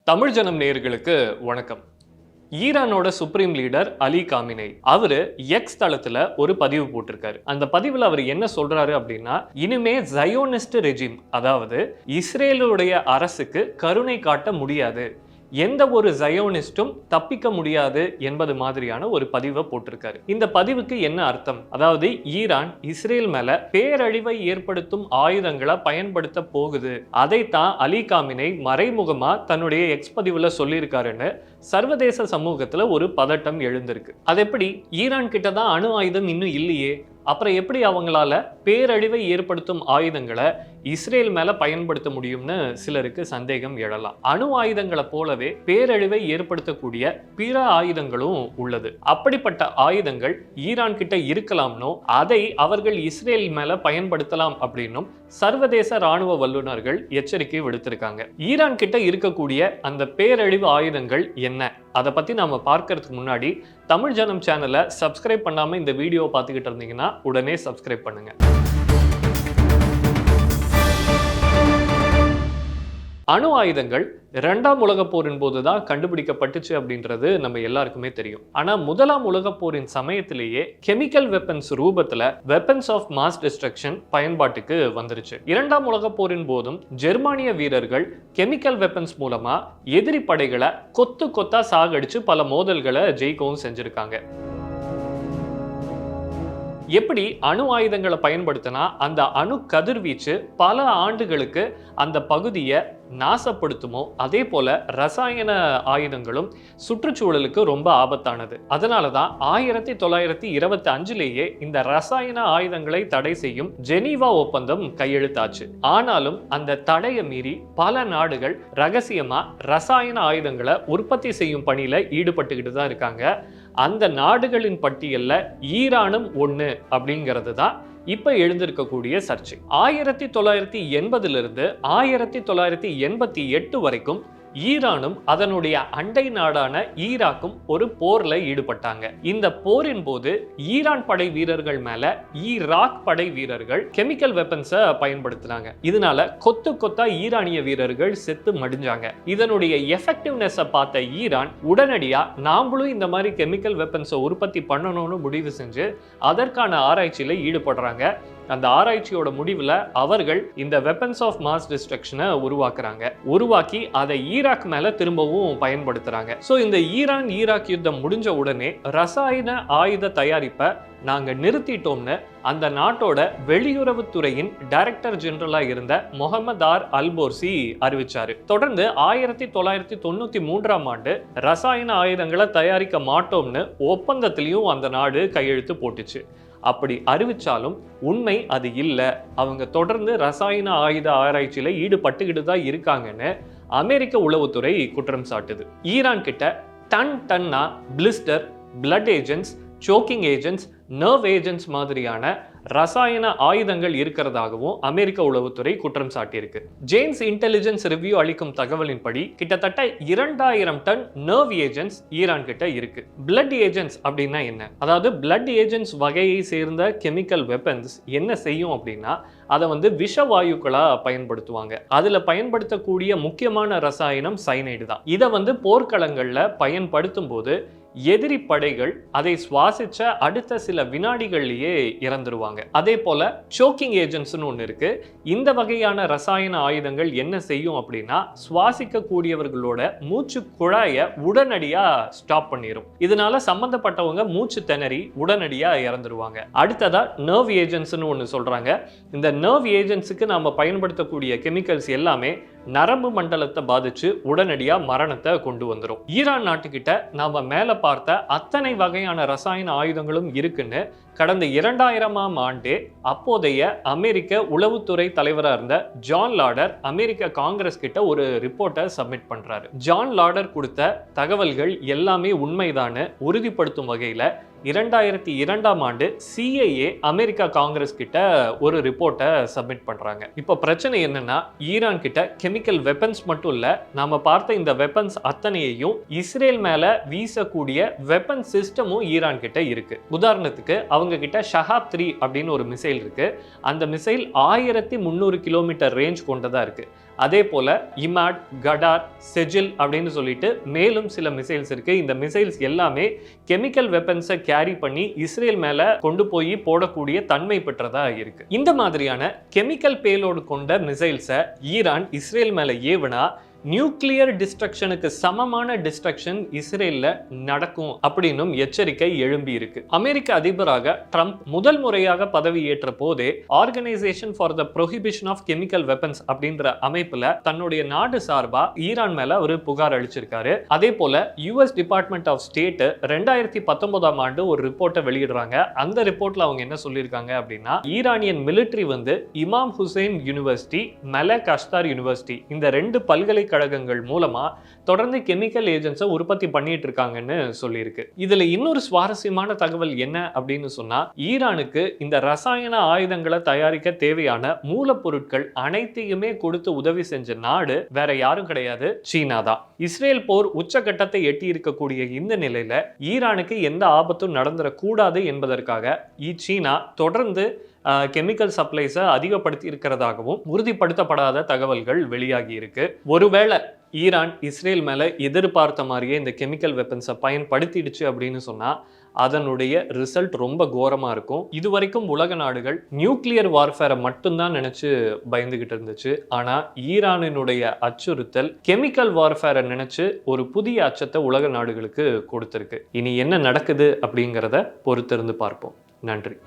தமிழ் ஜனம் நேயர்களுக்கு வணக்கம். ஈரானோட சுப்ரீம் லீடர் அலி காமினை அவரு எக்ஸ் தளத்துல ஒரு பதிவு போட்டிருக்காரு. அந்த பதிவுல அவர் என்ன சொல்றாரு அப்படின்னா, இனிமே ஜயோனிஸ்ட் ரெஜிம், அதாவது இஸ்ரேலுடைய அரசுக்கு கருணை காட்ட முடியாது, எந்த ஒரு ஜயோனிஸ்டும் தப்பிக்க முடியாது என்பது மாதிரியான ஒரு பதிவை போட்டிருக்காரு. இந்த பதிவுக்கு என்ன அர்த்தம்? அதாவது ஈரான் இஸ்ரேல் மேல பேரழிவை ஏற்படுத்தும் ஆயுதங்களை பயன்படுத்த போகுது, அதைத்தான் அலி காமினை மறைமுகமா தன்னுடைய எக்ஸ் பதிவுல சொல்லியிருக்காருன்னு சர்வதேச சமூகத்துல ஒரு பதட்டம் எழுந்திருக்கு. அது எப்படி? ஈரான் கிட்ட தான் அணு ஆயுதம் இன்னும் இல்லையே, அப்புறம் எப்படி அவங்களால பேரழிவை ஏற்படுத்தும் ஆயுதங்களை இஸ்ரேல் மேல பயன்படுத்த முடியும்னு சிலருக்கு சந்தேகம் எழலாம். அணு ஆயுதங்களை போலவே பேரழிவை ஏற்படுத்தக்கூடிய பிற ஆயுதங்களும் உள்ளது. அப்படிப்பட்ட ஆயுதங்கள் ஈரான் கிட்ட இருக்கலாம்னோ அதை அவர்கள் இஸ்ரேல் மேல பயன்படுத்தலாம் அப்படின்னும் சர்வதேச ராணுவ வல்லுநர்கள் எச்சரிக்கை விடுத்திருக்காங்க. ஈரான் கிட்ட இருக்கக்கூடிய அந்த பேரழிவு ஆயுதங்கள் என்ன, அதை பத்தி நாம பார்க்கறதுக்கு முன்னாடி தமிழ் ஜனம் சேனலை சப்ஸ்கிரைப் பண்ணாம இந்த வீடியோவை பார்த்துக்கிட்டு இருந்தீங்கன்னா உடனே சப்ஸ்கிரைப் பண்ணுங்க. அணு ஆயுதங்கள் இரண்டாம் உலகப் போரின் போதுதான் கண்டுபிடிக்கப்பட்டுச்சு அப்படின்றது நம்ம எல்லாருக்குமே தெரியும். ஆனா முதலாம் உலகப் போரின் சமயத்திலேயே கெமிக்கல் வெப்பன்ஸ் ரூபத்துல வெப்பன்ஸ் ஆஃப் மாஸ் டிஸ்ட்ரக்ஷன் பயன்பாட்டுக்கு வந்துருச்சு. இரண்டாம் உலகப் போரின் போதும் ஜெர்மானிய வீரர்கள் கெமிக்கல் வெப்பன்ஸ் மூலமா எதிரி படைகளை கொத்து கொத்தா சாகடிச்சு பல மோதல்களை ஜெயிக்கவும் செஞ்சிருக்காங்க. எப்படி அணு ஆயுதங்களை பயன்படுத்தினா அந்த அணு கதிர்வீச்சு பல ஆண்டுகளுக்கு அந்த பகுதியை நாசப்படுத்துமோ, அதே போல ரசாயன ஆயுதங்களும் சுற்றுச்சூழலுக்கு ரொம்ப ஆபத்தானது. அதனாலதான் 1925லேயே இந்த ரசாயன ஆயுதங்களை தடை செய்யும் ஜெனீவா ஒப்பந்தம் கையெழுத்தாச்சு. ஆனாலும் அந்த தடையை மீறி பல நாடுகள் ரகசியமா ரசாயன ஆயுதங்களை உற்பத்தி செய்யும் பணியில ஈடுபட்டுக்கிட்டு தான் இருக்காங்க. அந்த நாடுகளின் பட்டியல்ல ஈரானும் ஒண்ணு அப்படிங்கிறது தான் இப்ப எழுந்திருக்கக்கூடிய சர்ச்சை. 1980 1988 வரைக்கும் ஈரானும் அதனுடைய அண்டை நாடான ஈராக்கும் ஒரு போர்ல ஈடுபட்டாங்க. இந்த போரின் போது ஈரான் படை வீரர்கள் மேல ஈராக் படை வீரர்கள் கெமிக்கல் வெப்பன்ஸை பயன்படுத்தினாங்க. இதனால கொத்து கொத்தா ஈரானிய வீரர்கள் செத்து மடிஞ்சாங்க. இதனுடைய எஃபெக்டிவ்னஸை பார்த்த ஈரான் உடனடியா நாமளும் இந்த மாதிரி கெமிக்கல் வெப்பன்ஸை உற்பத்தி பண்ணணும்னு முடிவு செஞ்சு அதற்கான ஆராய்ச்சியில ஈடுபடுறாங்க. அந்த ஆராய்ச்சியோட முடிவுல அவர்கள் இந்த வெப்பன்ஸ் ஆஃப் மாஸ் டிஸ்ட்ரக்ஷனை உருவாக்கி அதை ஈராக் மேல திரும்பவும் பயன்படுத்துறாங்க. சோ இந்த ஈராக் யுத்தம் முடிஞ்ச உடனே ரசாயன ஆயுத தயாரிப்பை நாங்க நிறுத்திட்டோம்னு அந்த நாட்டோட வெளியுறவுத்துறையின் டைரக்டர் ஜெனரலா இருந்த முகமது ஆர் அல்போர்சி அறிவிச்சாரு. தொடர்ந்து 1993 ஆண்டு ரசாயன ஆயுதங்களை தயாரிக்க மாட்டோம்னு ஒப்பந்தத்திலையும் அந்த நாடு கையெழுத்து போட்டுச்சு. அப்படி அறிவிச்சாலும் உண்மை அது இல்ல, அவங்க தொடர்ந்து ரசாயன ஆயுத ஆராய்ச்சியில ஈடுபட்டுக்கிட்டு தான் இருக்காங்கன்னு அமெரிக்க உளவுத்துறை குற்றம் சாட்டுது. ஈரான் கிட்ட டன்னா blister, blood agents, choking agents, nerve agents மாதிரியான ரசாயன ஆயுதங்கள் இருக்கிறதாகவும் அமெரிக்க உளவுத்துறை குற்றம் சாட்டியிருக்கு. ஜேம்ஸ் இன்டெலிஜென்ஸ் ரிவ்யூ அளிக்கும் தகவலின்படி கிட்டத்தட்ட 2000 டன் நர்வ் ஏஜென்ட்ஸ் ஈரான் கிட்ட இருக்கு. பிளட் ஏஜென்ட்ஸ் அப்படின்னா என்ன? அதாவது பிளட் ஏஜென்ட்ஸ் வகையை சேர்ந்த கெமிக்கல் வெப்பன்ஸ் என்ன செய்யும் அப்படின்னா, அதை விஷவாயுக்களா பயன்படுத்துவாங்க. அதுல பயன்படுத்தக்கூடிய முக்கியமான ரசாயனம் சைனைடு தான். இதை போர்க்களங்கள்ல பயன்படுத்தும் போது எதிரி படைகள் அதை சுவாசிச்ச அடுத்த சில வினாடிகள்லயே இறந்துருவாங்க. அதே போல சோக்கிங் ஏஜென்ட்ஸ்னு ஒன்று இருக்கு. இந்த வகையான ரசாயன ஆயுதங்கள் என்ன செய்யும் அப்படின்னா, சுவாசிக்க கூடியவர்களோட மூச்சு குழாயை உடனடியா ஸ்டாப் பண்ணிடும். இதனால சம்பந்தப்பட்டவங்க மூச்சு திணறி உடனடியா இறந்துருவாங்க. அடுத்ததா நர்வ் ஏஜென்ட்ஸ்னு ஒன்று சொல்றாங்க. இந்த நர்வ் ஏஜென்ட்ஸுக்கு நாம பயன்படுத்தக்கூடிய கெமிக்கல்ஸ் எல்லாமே நரம்பு மண்டலத்தை பாதிச்சு உடனடியா மரணத்தை கொண்டு வந்துடும். ஈரான் நாட்டுக்கிட்ட நாம மேல பார்த்த அத்தனை வகையான ரசாயன ஆயுதங்களும் இருக்குன்னு கடந்த 2000ஆம் ஆண்டே அப்போதைய அமெரிக்க உளவுத்துறை தலைவராக இருந்த ஜான் லாடர் அமெரிக்க காங்கிரஸ் கிட்ட ஒரு ரிப்போர்ட்டை சப்மிட் பண்றாரு. ஜான் லாடர் கொடுத்த தகவல்கள் எல்லாமே உண்மைதான்னு உறுதிப்படுத்தும் வகையில 2002ஆம் ஆண்டு CIA அமெரிக்கா காங்கிரஸ் கிட்ட ஒரு ரிப்போர்ட்டை சப்மிட் பண்றாங்க. இப்போ பிரச்சனை என்னன்னா, ஈரான் கிட்ட கெமிக்கல் வெப்பன்ஸ் மட்டும் இல்ல, நாம பார்த்த இந்த வெப்பன்ஸ் அத்தனையையும் இஸ்ரேல் மேல வீசக்கூடிய வெப்பன் சிஸ்டமும் ஈரான் கிட்ட இருக்கு. உதாரணத்துக்கு அவங்க கிட்ட ஷஹாப் 3 அப்படின்னு ஒரு மிசைல் இருக்கு. அந்த மிசைல் 1300 கிலோமீட்டர் ரேஞ்ச் கொண்டதா இருக்கு. அதே போல இமாட், கடார், செஜில் அப்படின்னு சொல்லிட்டு மேலும் சில மிசைல்ஸ் இருக்கு. இந்த மிசைல்ஸ் எல்லாமே கெமிக்கல் வெப்பன்ஸை கேரி பண்ணி இஸ்ரேல் மேல கொண்டு போய் போடக்கூடிய தன்மை பெற்றதா இருக்கு. இந்த மாதிரியான கெமிக்கல் பேலோடு கொண்ட மிசைல்ஸை ஈரான் இஸ்ரேல் மேல ஏவுனா நியூக்ளியர் டிஸ்ட்ரக்ஷனுக்கு சமமான டிஸ்ட்ரக்ஷன் இஸ்ரேல்ல நடக்கும் அப்படின்னும் எச்சரிக்கை எழும்பி இருக்கு. அமெரிக்க அதிபராக ட்ரம்ப் முதல் முறையாக பதவி ஏற்ற போதே organisation for the prohibition of chemical weapons அப்படின்ற அமைப்புல தன்னுடைய நாடு சார்பா ஈரான் மேல ஒரு புகார் அளிச்சிருக்காரு. அதே போல யுஎஸ் டிபார்ட்மெண்ட் ஆஃப் ஸ்டேட் 2019ஆம் ஆண்டு ஒரு ரிப்போர்ட்டை வெளியிடுறாங்க. அந்த ரிப்போர்ட்ல அவங்க என்ன சொல்லியிருக்காங்க அப்படின்னா, ஈரானியன் மிலிட்டரி இமாம் ஹுசைன் யூனிவர்சிட்டி, மலக் அஷ்தார் யூனிவர்சிட்டி இந்த 2 பல்கலைக்கழகங்கள் மூலமா தொடர்ந்து கெமிக்கல் ஏஜென்ட்ஸை உற்பத்தி பண்ணிட்டு இருக்காங்கன்னு சொல்லியிருக்கு. இதுல இன்னொரு சுவாரஸ்யமான தகவல் என்ன அப்படின்னு சொன்னா, ஈரானுக்கு இந்த ரசாயன ஆயுதங்களை தயாரிக்க தேவையான மூலப்பொருட்கள் அனைத்தையுமே கொடுத்து உதவி செஞ்ச நாடு வேற யாரும் கிடையாது, சீனா தான். இஸ்ரேல் போர் உச்சகட்டத்தை எட்டி இருக்கக்கூடிய இந்த நிலையில ஈரானுக்கு எந்த ஆபத்தும் நடந்துடக்கூடாது என்பதற்காக சீனா தொடர்ந்து கெமிக்கல் சப்ளைஸை அதிகப்படுத்தி இருக்கிறதாகவும் உறுதிப்படுத்தப்படாத தகவல்கள் வெளியாகி இருக்கு. ஒருவேளை ஈரான் இஸ்ரேல் மேல எதிர்பார்த்த மாதிரியே இந்த கெமிக்கல் வெப்பன்ஸை பயன்படுத்திடுச்சு அப்படின்னு சொன்னா அதனுடைய ரிசல்ட் ரொம்ப கோரமா இருக்கும். இதுவரைக்கும் உலக நாடுகள் நியூக்ளியர் வார்ஃபேரை மட்டும்தான் நினைச்சு பயந்துகிட்டு இருந்துச்சு. ஆனா ஈரானினுடைய அச்சுறுத்தல் கெமிக்கல் வார்ஃபேரை நினைச்சு ஒரு புதிய அச்சத்தை உலக நாடுகளுக்கு கொடுத்திருக்கு. இனி என்ன நடக்குது அப்படிங்கிறத பொறுத்திருந்து பார்ப்போம். நன்றி.